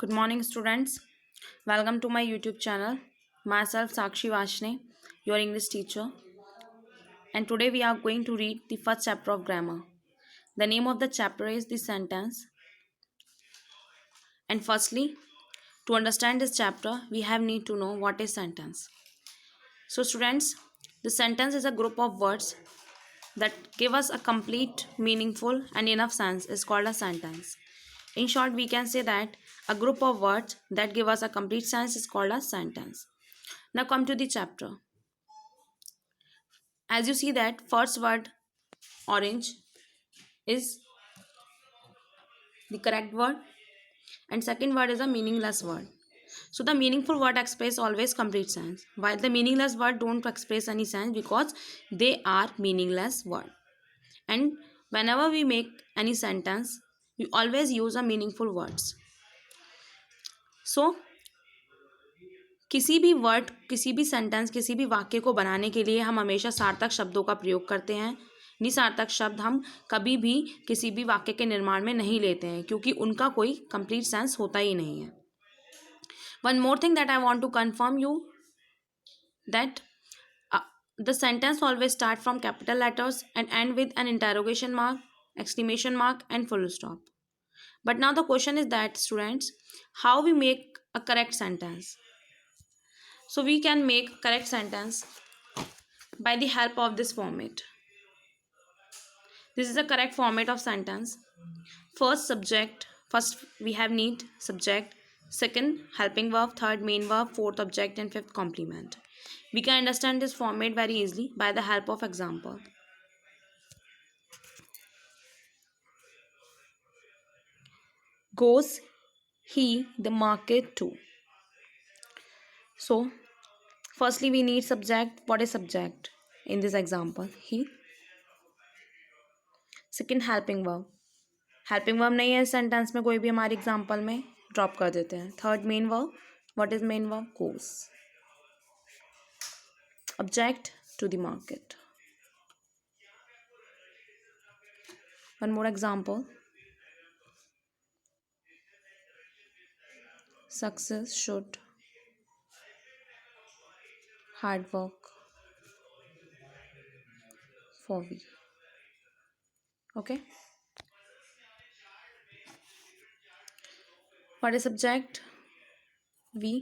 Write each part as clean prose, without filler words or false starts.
Good morning, students. Welcome to my YouTube channel. Myself, Sakshi Vashne, your English teacher. And today we are going to read the first chapter of grammar. The name of the chapter is the sentence. And firstly, to understand this chapter, we have need to know what is sentence. So, students, the sentence is a group of words that give us a complete, meaningful, and enough sense is called a sentence. In short, we can say that a group of words that give us a complete sense is called a sentence. Now come to the chapter. As you see that first word orange is the correct word and second word is a meaningless word. So the meaningful word express always complete sense while the meaningless word don't express any sense because they are meaningless word. And whenever we make any sentence we always use a meaningful words. So किसी भी word किसी भी sentence किसी भी वाक्य को बनाने के लिए हम हमेशा सार्थक शब्दों का प्रयोग करते हैं। निसार्थक शब्द हम कभी भी किसी भी वाक्य के निर्माण में नहीं लेते हैं क्योंकि उनका कोई कंप्लीट सेंस होता ही नहीं है। One more thing that I want to confirm you that the sentence always start from capital letters and end with an interrogation mark, exclamation mark and full stop. But now the question is that students, how we make a correct sentence? So we can make correct sentence by the help of this format. This is the correct format of sentence. First subject, first we have need subject, second helping verb, third main verb, fourth object and fifth complement. We can understand this format very easily by the help of example. Goes he the market too. So firstly we need subject. What is subject in this example? He. Second helping verb. Helping verb नहीं है इस sentence में कोई भी हमारे example में, drop कर देते हैं. Third main verb. What is main verb? Goes. Object to the market. One more example. Success should hard work for we. Okay. What is subject? We.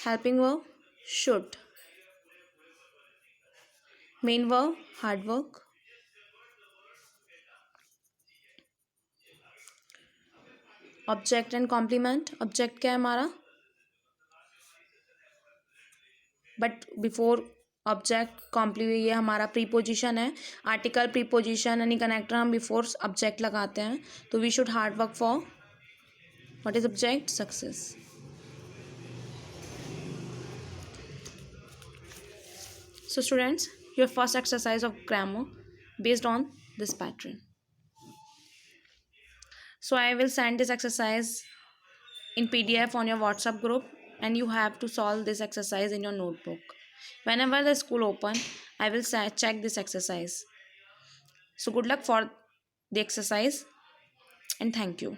Helping verb should. Main verb hard work. Object and complement. Object क्या है हमारा? But before object complement ये हमारा preposition है. Article preposition यानी connector हम before object लगाते हैं. तो we should hard work for. What is object? Success. So students, your first exercise of grammar based on this pattern. So I will send this exercise in PDF on your WhatsApp group and you have to solve this exercise in your notebook. Whenever the school open, I will check this exercise. So good luck for the exercise and thank you.